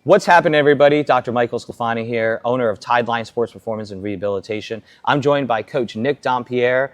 What's happening, everybody? Dr. Michael Sclafani here, owner of Tideline Sports Performance and Rehabilitation. I'm joined by Coach Nick Dompierre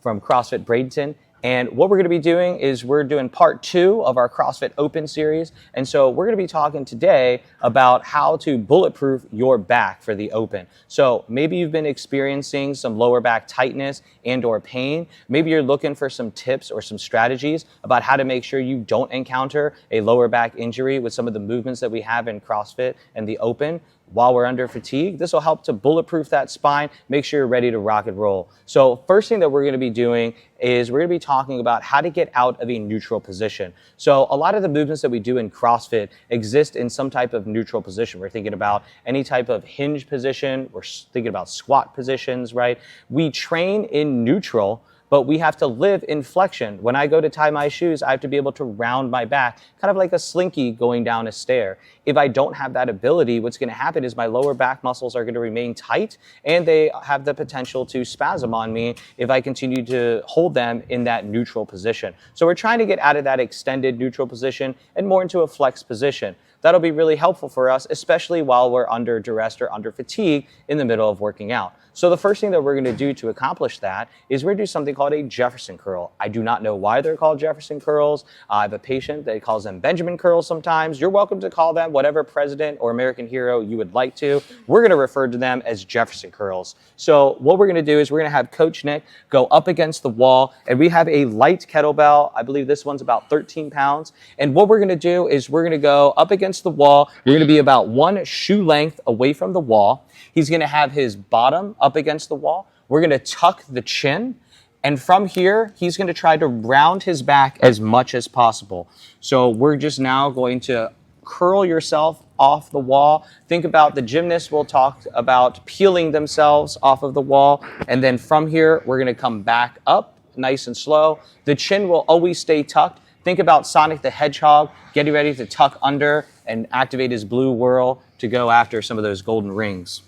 from CrossFit Bradenton. And what we're going to be doing is we're doing part 2 of our CrossFit Open series. And so we're going to be talking today about how to bulletproof your back for the Open. So maybe you've been experiencing some lower back tightness and or pain. Maybe you're looking for some tips or some strategies about how to make sure you don't encounter a lower back injury with some of the movements that we have in CrossFit and the Open while we're under fatigue. This will help to bulletproof that spine, make sure you're ready to rock and roll. So first thing that we're going to be doing is we're going to be talking about how to get out of a neutral position. So a lot of the movements that we do in CrossFit exist in some type of neutral position. We're thinking about any type of hinge position. We're thinking about squat positions, right? We train in neutral, but we have to live in flexion. When I go to tie my shoes, I have to be able to round my back, kind of like a slinky going down a stair. If I don't have that ability, what's gonna happen is my lower back muscles are gonna remain tight and they have the potential to spasm on me if I continue to hold them in that neutral position. So we're trying to get out of that extended neutral position and more into a flex position. That'll be really helpful for us, especially while we're under duress or under fatigue in the middle of working out. So the first thing that we're gonna do to accomplish that is we're gonna do something called a Jefferson Curl. I do not know why they're called Jefferson Curls. I have a patient that calls them Benjamin Curls sometimes. You're welcome to call them whatever president or American hero you would like to. We're gonna refer to them as Jefferson Curls. So what we're gonna do is we're gonna have Coach Nick go up against the wall, and we have a light kettlebell. I believe this one's about 13 pounds. And what we're gonna do is we're gonna go up against the wall. We're gonna be about 1 shoe length away from the wall. He's gonna have his bottom up against the wall. We're gonna tuck the chin. And from here, he's gonna try to round his back as much as possible. So we're just now going to curl yourself off the wall. Think about the gymnasts will talk about peeling themselves off of the wall. And then from here, we're gonna come back up nice and slow. The chin will always stay tucked. Think about Sonic the Hedgehog getting ready to tuck under and activate his blue whirl to go after some of those golden rings.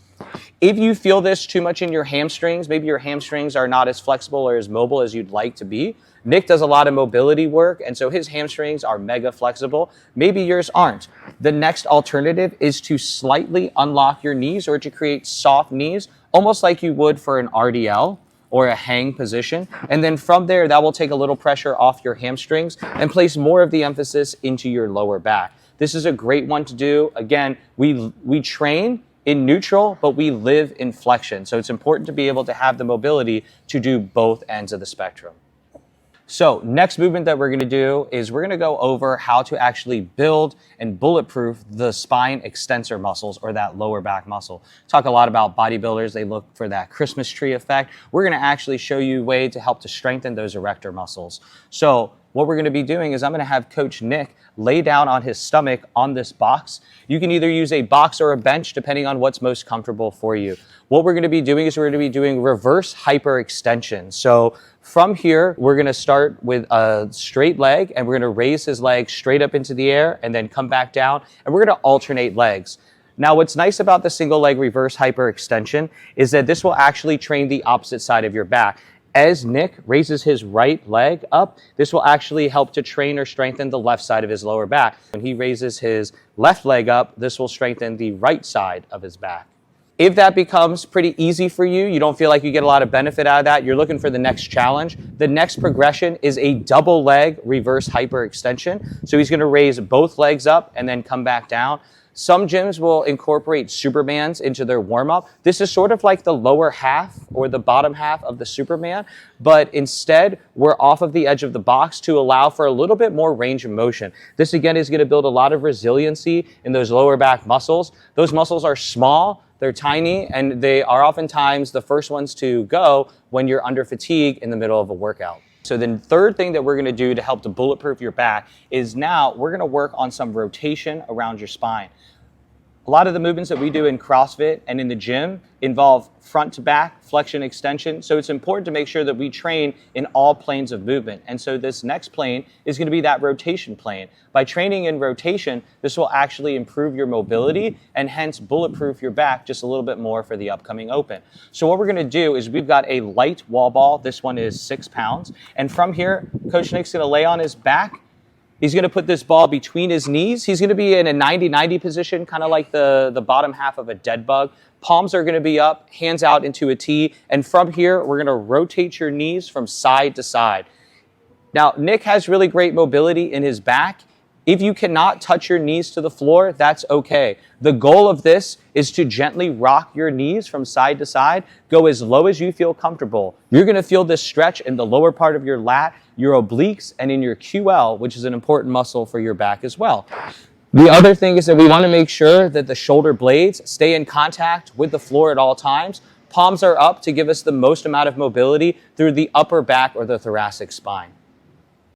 If you feel this too much in your hamstrings, maybe your hamstrings are not as flexible or as mobile as you'd like to be. Nick does a lot of mobility work, and so his hamstrings are mega flexible. Maybe yours aren't. The next alternative is to slightly unlock your knees or to create soft knees, almost like you would for an RDL or a hang position. And then from there, that will take a little pressure off your hamstrings and place more of the emphasis into your lower back. This is a great one to do. Again, we train in neutral, but we live in flexion. So it's important to be able to have the mobility to do both ends of the spectrum. So next movement that we're gonna do is we're gonna go over how to actually build and bulletproof the spine extensor muscles or that lower back muscle. Talk a lot about bodybuilders, they look for that Christmas tree effect. We're gonna actually show you a way to help to strengthen those erector muscles. So what we're gonna be doing is I'm gonna have Coach Nick lay down on his stomach on this box. You can either use a box or a bench depending on what's most comfortable for you. What we're gonna be doing is we're gonna be doing reverse hyperextension. So from here, we're gonna start with a straight leg and we're gonna raise his leg straight up into the air and then come back down, and we're gonna alternate legs. Now, what's nice about the single leg reverse hyperextension is that this will actually train the opposite side of your back. As Nick raises his right leg up, this will actually help to train or strengthen the left side of his lower back. When he raises his left leg up, this will strengthen the right side of his back. If that becomes pretty easy for you, you don't feel like you get a lot of benefit out of that, you're looking for the next challenge, the next progression is a double leg reverse hyperextension. So he's gonna raise both legs up and then come back down. Some gyms will incorporate Supermans into their warm-up. This is sort of like the lower half or the bottom half of the Superman, but instead we're off of the edge of the box to allow for a little bit more range of motion. This again is gonna build a lot of resiliency in those lower back muscles. Those muscles are small, they're tiny, and they are oftentimes the first ones to go when you're under fatigue in the middle of a workout. So then third thing that we're gonna do to help to bulletproof your back is now we're gonna work on some rotation around your spine. A lot of the movements that we do in CrossFit and in the gym involve front to back, flexion, extension. So it's important to make sure that we train in all planes of movement. And so this next plane is going to be that rotation plane. By training in rotation, this will actually improve your mobility and hence bulletproof your back just a little bit more for the upcoming Open. So what we're going to do is we've got a light wall ball. This one is 6 pounds. And from here, Coach Nick's going to lay on his back He's going to put this ball between his knees. He's going to be in a 90-90 position, kind of like the bottom half of a dead bug. Palms are going to be up, hands out into a T. And from here, we're going to rotate your knees from side to side. Now, Nick has really great mobility in his back. If you cannot touch your knees to the floor, that's okay. The goal of this is to gently rock your knees from side to side. Go as low as you feel comfortable. You're going to feel this stretch in the lower part of your lat, your obliques, and in your QL, which is an important muscle for your back as well. The other thing is that we want to make sure that the shoulder blades stay in contact with the floor at all times. Palms are up to give us the most amount of mobility through the upper back or the thoracic spine.